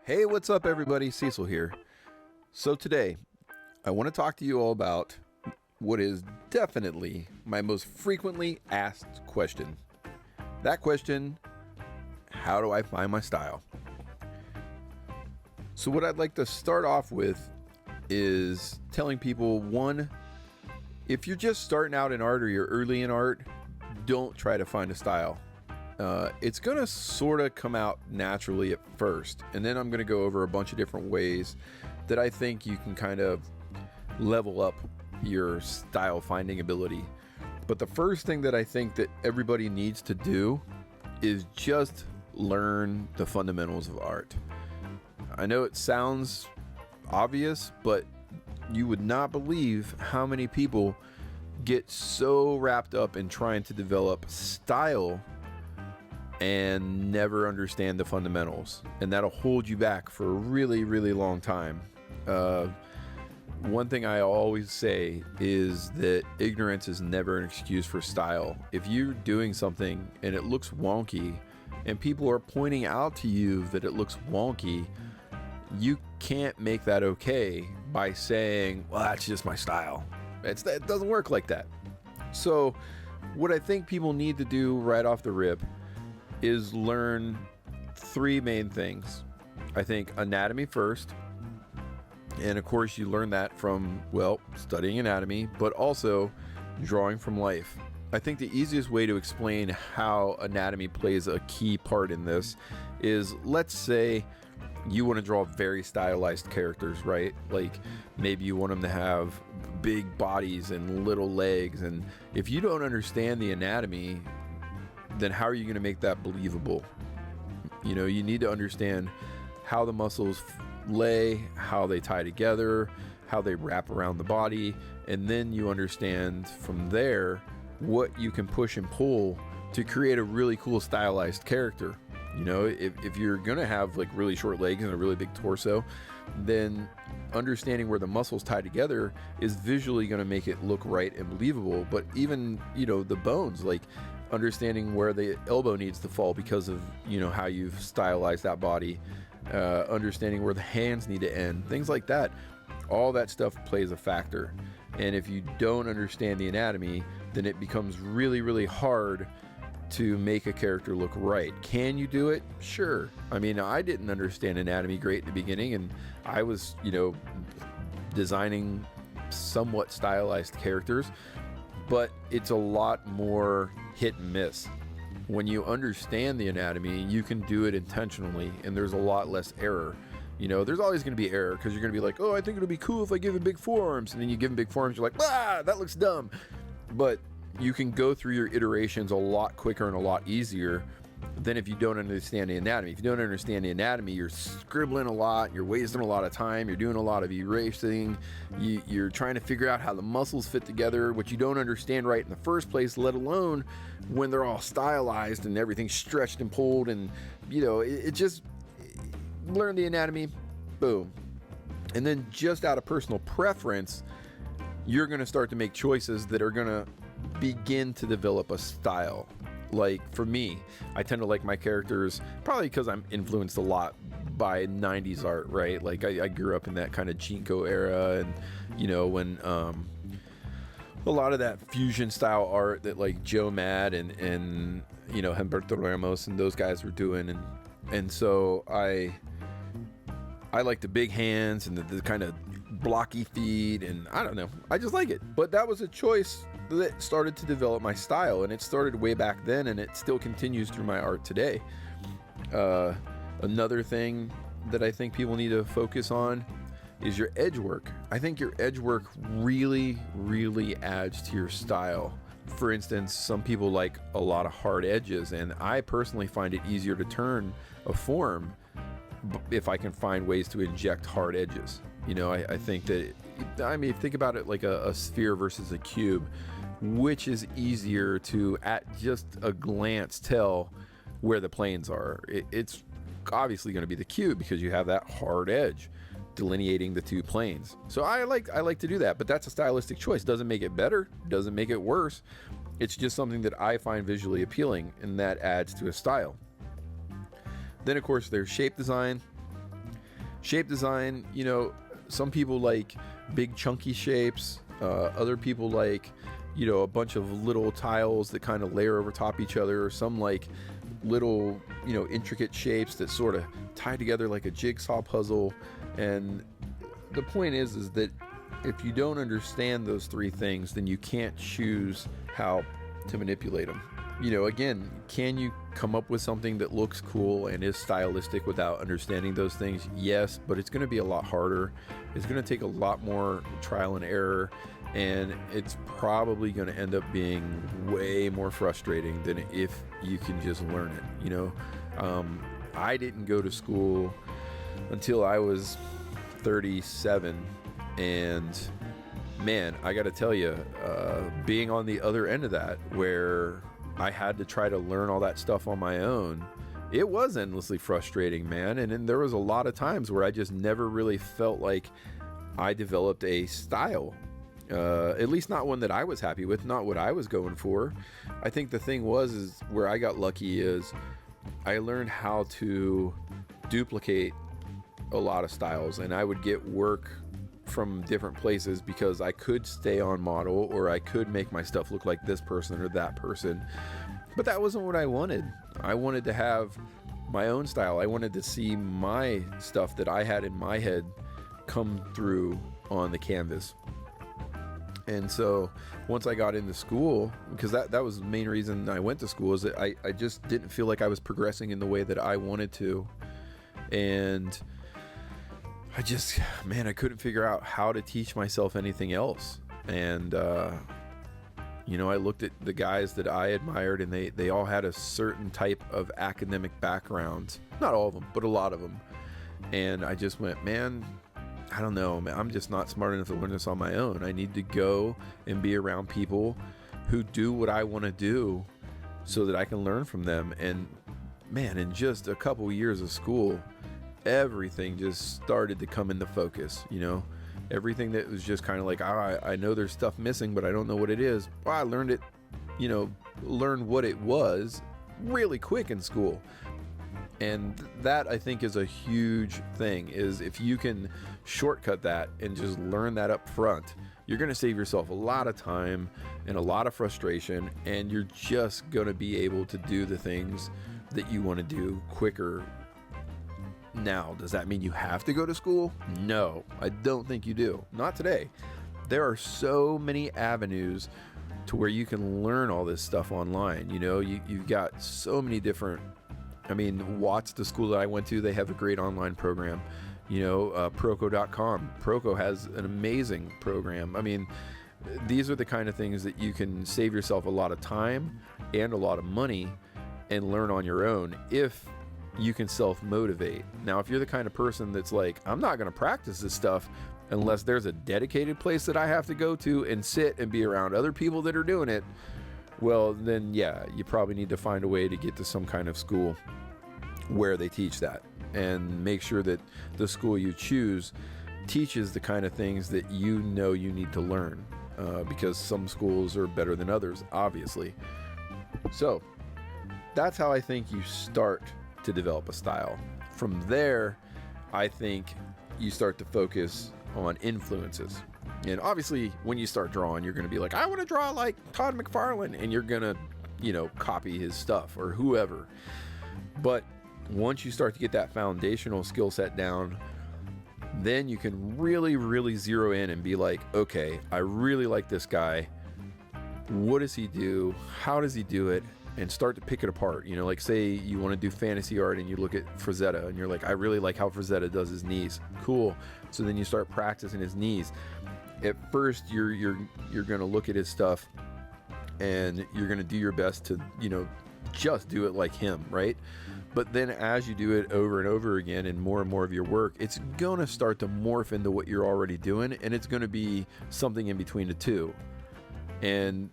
Hey, what's up, everybody? Cecil here. So today, I want to talk to you all about what is definitely my most frequently asked question. That question, how do I find my style? So what I'd like to start off with is telling people, one, if you're just starting out in art or you're early in art, don't try to find a style. It's going to sort of come out naturally at first, and then I'm going to go over a bunch of different ways that I think you can kind of level up your style finding ability. But the first thing that I think that everybody needs to do is just learn the fundamentals of art. I know it sounds obvious, but you would not believe how many people get so wrapped up in trying to develop style and never understand the fundamentals, and that'll hold you back for a really, really long time. One thing I always say is that ignorance is never an excuse for style. If you're doing something and it looks wonky and people are pointing out to you that it looks wonky, you can't make that okay by saying, well, that's just my style. It doesn't work like that. So what I think people need to do right off the rip is learn three main things. I think anatomy first, and of course you learn that from, well, studying anatomy, but also drawing from life. I think the easiest way to explain how anatomy plays a key part in this is, let's say you want to draw very stylized characters, right? Like maybe you want them to have big bodies and little legs, and if you don't understand the anatomy, then how are you going to make that believable? You know, you need to understand how the muscles lay, how they tie together, how they wrap around the body, and then you understand from there what you can push and pull to create a really cool stylized character. You know, if you're going to have like really short legs and a really big torso, then understanding where the muscles tie together is visually going to make it look right and believable. But even, you know, the bones, like understanding where the elbow needs to fall because of, you know, how you've stylized that body, understanding where the hands need to end, things like that. All that stuff plays a factor. And if you don't understand the anatomy, then it becomes really, really hard to make a character look right. Can you do it? Sure. I mean, I didn't understand anatomy great in the beginning, and I was, you know, designing somewhat stylized characters, but it's a lot more hit and miss. When you understand the anatomy, you can do it intentionally, and there's a lot less error. You know, there's always going to be error because you're going to be like, oh, I think it'll be cool if I give him big forearms, and then you give him big forearms, you're like, ah, that looks dumb. But you can go through your iterations a lot quicker and a lot easier than if you don't understand the anatomy. If you don't understand the anatomy, you're scribbling a lot, you're wasting a lot of time, you're doing a lot of erasing, you're trying to figure out how the muscles fit together, which you don't understand right in the first place, let alone when they're all stylized and everything's stretched and pulled, and, you know, it just, learn the anatomy, boom. And then just out of personal preference, you're going to start to make choices that are going to begin to develop a style. Like for me, I tend to like my characters probably because I'm influenced a lot by 90s art, right? Like I grew up in that kind of Jinko era, and you know, when a lot of that fusion style art that like Joe Mad and you know, Humberto Ramos and those guys were doing, and so I like the big hands and the kind of blocky feet, and I don't know, I just like it. But that was a choice that started to develop my style, and it started way back then, and it still continues through my art today. Another thing that I think people need to focus on is your edge work. I think your edge work really, really adds to your style. For instance, some people like a lot of hard edges, and I personally find it easier to turn a form if I can find ways to inject hard edges. You know, I think that, I mean, think about it like a sphere versus a cube. Which is easier to, at just a glance, tell where the planes are? It's obviously going to be the cube because you have that hard edge delineating the two planes. So I like to do that, but that's a stylistic choice. Doesn't make it better, doesn't make it worse. It's just something that I find visually appealing, and that adds to a style. Then of course there's shape design. Shape design, some people like big chunky shapes. Other people like, a bunch of little tiles that kind of layer over top each other, or some like little, intricate shapes that sort of tie together like a jigsaw puzzle. And the point is that if you don't understand those three things, then you can't choose how to manipulate them. Again, can you come up with something that looks cool and is stylistic without understanding those things? Yes, but it's going to be a lot harder. It's going to take a lot more trial and error, and it's probably going to end up being way more frustrating than if you can just learn it. I didn't go to school until I was 37, and man, I got to tell you, being on the other end of that, where I had to try to learn all that stuff on my own, it was endlessly frustrating, man. And then there was a lot of times where I just never really felt like I developed a style, at least not one that I was happy with, not what I was going for. I think the thing is where I got lucky is I learned how to duplicate a lot of styles, and I would get work from different places because I could stay on model, or I could make my stuff look like this person or that person. But that wasn't what I wanted. I wanted to have my own style. I wanted to see my stuff that I had in my head come through on the canvas. And so once I got into school, because that was the main reason I went to school, is that I just didn't feel like I was progressing in the way that I wanted to. And I couldn't figure out how to teach myself anything else. And, I looked at the guys that I admired, and they all had a certain type of academic background. Not all of them, but a lot of them. And I just went, man, I don't know, man, I'm just not smart enough to learn this on my own. I need to go and be around people who do what I want to do so that I can learn from them. And man, in just a couple years of school, everything just started to come into focus. Everything that was just kind of like, I know there's stuff missing, but I don't know what it is. Well, I learned it, learned what it was really quick in school. And that, I think, is a huge thing, is if you can shortcut that and just learn that up front, you're going to save yourself a lot of time and a lot of frustration, and you're just going to be able to do the things that you want to do quicker. Now, does that mean you have to go to school? No, I don't think you do. Not today. There are so many avenues to where you can learn all this stuff online. You've got so many different, Watts, the school that I went to, they have a great online program. Proco.com. Proco has an amazing program. These are the kind of things that you can save yourself a lot of time and a lot of money and learn on your own if you can self-motivate. Now, if you're the kind of person that's like, I'm not going to practice this stuff unless there's a dedicated place that I have to go to and sit and be around other people that are doing it, well, then yeah, you probably need to find a way to get to some kind of school where they teach that, and make sure that the school you choose teaches the kind of things that you need to learn, because some schools are better than others, obviously. So that's how I think you start to develop a style. From there, I think you start to focus on influences. And obviously, when you start drawing, you're going to be like, I want to draw like Todd McFarlane, and you're going to, copy his stuff or whoever. But once you start to get that foundational skill set down, then you can really, really zero in and be like, okay, I really like this guy. What does he do? How does he do it? And start to pick it apart. Like say you want to do fantasy art and you look at Frazetta and you're like, I really like how Frazetta does his knees. Cool. So then you start practicing his knees. At first you're going to look at his stuff and you're going to do your best to, just do it like him, right? But then as you do it over and over again and more of your work, it's going to start to morph into what you're already doing, and it's going to be something in between the two. And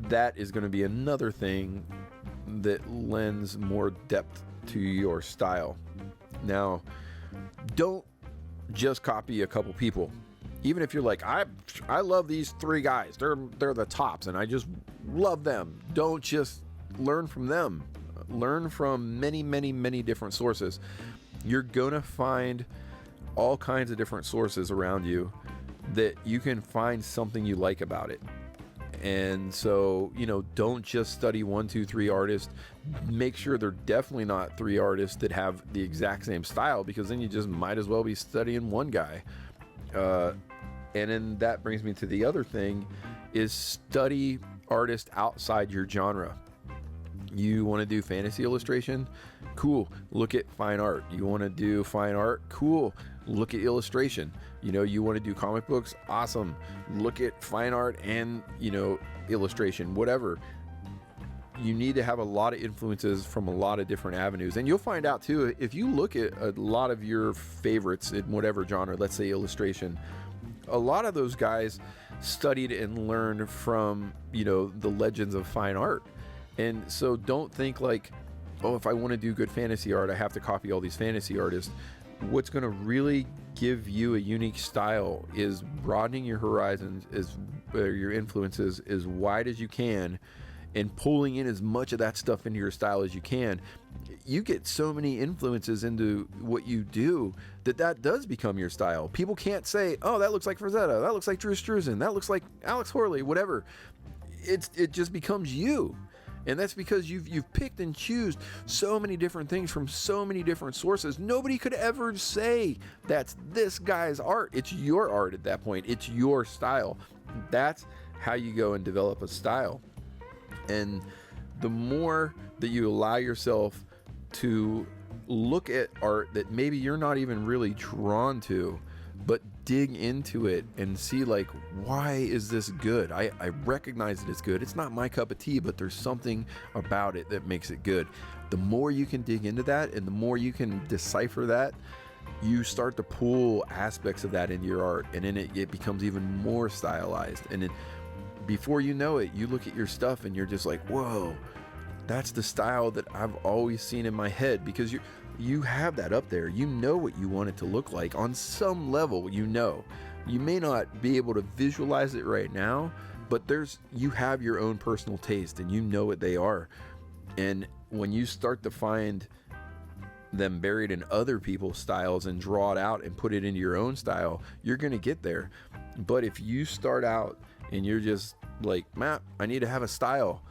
that is going to be another thing that lends more depth to your style. Now, don't just copy a couple people. Even if you're like, I love these three guys. They're the tops and I just love them. Don't just learn from them. Learn from many, many, many different sources. You're going to find all kinds of different sources around you that you can find something you like about it. And so, don't just study 1, 2, 3 artists. Make sure they're definitely not 3 artists that have the exact same style, because then you just might as well be studying one guy. And then that brings me to the other thing, is study artists outside your genre. You want to do fantasy illustration? Cool. Look at fine art. You want to do fine art? Cool. Look at illustration. You want to do comic books? Awesome. Look at fine art and, illustration, whatever. You need to have a lot of influences from a lot of different avenues. And you'll find out too, if you look at a lot of your favorites in whatever genre, let's say illustration, a lot of those guys studied and learned from, the legends of fine art. And so don't think like, oh, if I want to do good fantasy art, I have to copy all these fantasy artists. What's going to really give you a unique style is broadening your horizons, your influences as wide as you can, and pulling in as much of that stuff into your style as you can. You get so many influences into what you do that does become your style. People can't say, oh, that looks like Frazetta, that looks like Drew Struzan, that looks like Alex Horley, whatever. It just becomes you. And that's because you've picked and choose so many different things from so many different sources. Nobody could ever say that's this guy's art. It's your art at that point. It's your style. That's how you go and develop a style. And the more that you allow yourself to look at art that maybe you're not even really drawn to, but dig into it and see, like, why is this good? I recognize that it's good. It's not my cup of tea, but there's something about it that makes it good. The more you can dig into that and the more you can decipher that, you start to pull aspects of that into your art, and then it becomes even more stylized. And then before you know it, you look at your stuff and you're just like, whoa, that's the style that I've always seen in my head, because you have that up there. You know what you want it to look like on some level. You may not be able to visualize it right now, but you have your own personal taste and you know what they are. And when you start to find them buried in other people's styles and draw it out and put it into your own style, you're going to get there. But if you start out and you're just like, Matt, I need to have a style,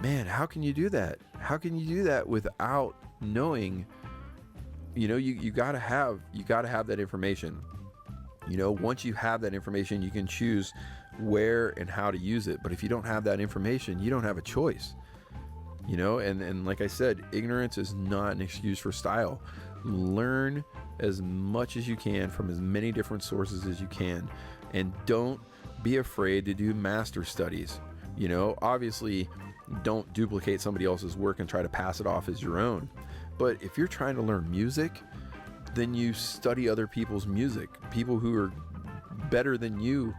man, how can you do that? How can you do that without knowing? You gotta have that information. Once you have that information, you can choose where and how to use it. But if you don't have that information, you don't have a choice. And like I said, ignorance is not an excuse for style. Learn as much as you can from as many different sources as you can, and don't be afraid to do master studies. Obviously, don't duplicate somebody else's work and try to pass it off as your own. But if you're trying to learn music, then you study other people's music, people who are better than you,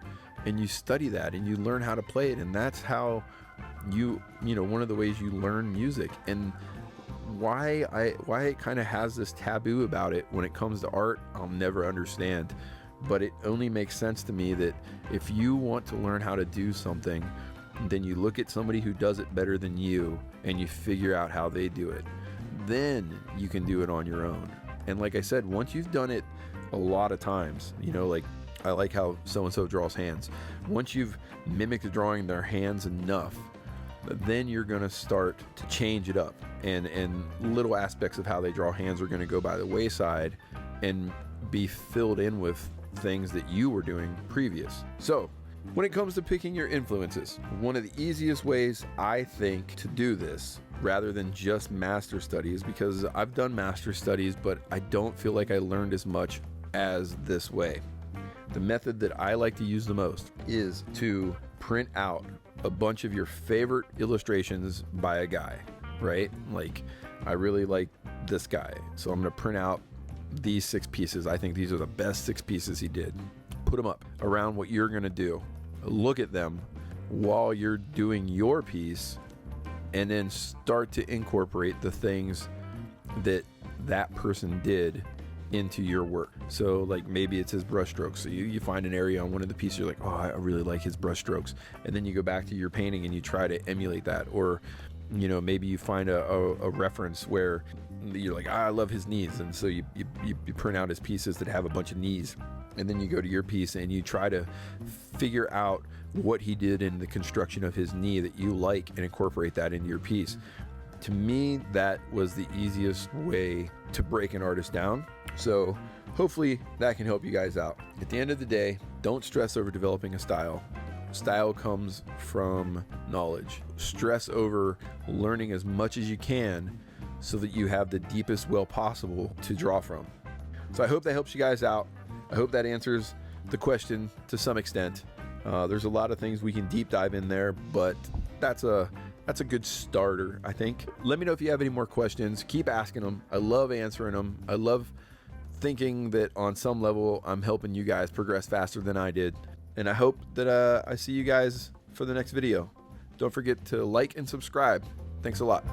and you study that and you learn how to play it. And that's how one of the ways you learn music. And why it kind of has this taboo about it when it comes to art, I'll never understand. But it only makes sense to me that if you want to learn how to do something, then you look at somebody who does it better than you and you figure out how they do it. Then you can do it on your own. And like I said, once you've done it a lot of times, like I like how so-and-so draws hands. Once you've mimicked drawing their hands enough, then you're going to start to change it up. And little aspects of how they draw hands are going to go by the wayside and be filled in with things that you were doing previous. So when it comes to picking your influences, one of the easiest ways I think to do this, rather than just master studies, because I've done master studies, but I don't feel like I learned as much as this way. The method that I like to use the most is to print out a bunch of your favorite illustrations by a guy, right? Like, I really like this guy, so I'm going to print out these 6 pieces. I think these are the best 6 pieces he did. Put them up around what you're going to do. Look at them while you're doing your piece, and then start to incorporate the things that person did into your work. So like maybe it's his brush strokes. So you find an area on one of the pieces, you're like, oh, I really like his brush strokes. And then you go back to your painting and you try to emulate that. Or You know, maybe you find a reference where you're like, I love his knees, and so you print out his pieces that have a bunch of knees, and then you go to your piece and you try to figure out what he did in the construction of his knee that you like and incorporate that into your piece. To me, that was the easiest way to break an artist down. So hopefully that can help you guys out. At the end of the day, don't stress over developing a style. Style comes from knowledge. Stress over learning as much as you can so that you have the deepest well possible to draw from. So I hope that helps you guys out. I hope that answers the question to some extent. There's a lot of things we can deep dive in there, but that's a good starter, I think. Let me know if you have any more questions. Keep asking them. I love answering them. I love thinking that on some level I'm helping you guys progress faster than I did. And I hope that I see you guys for the next video. Don't forget to like and subscribe. Thanks a lot.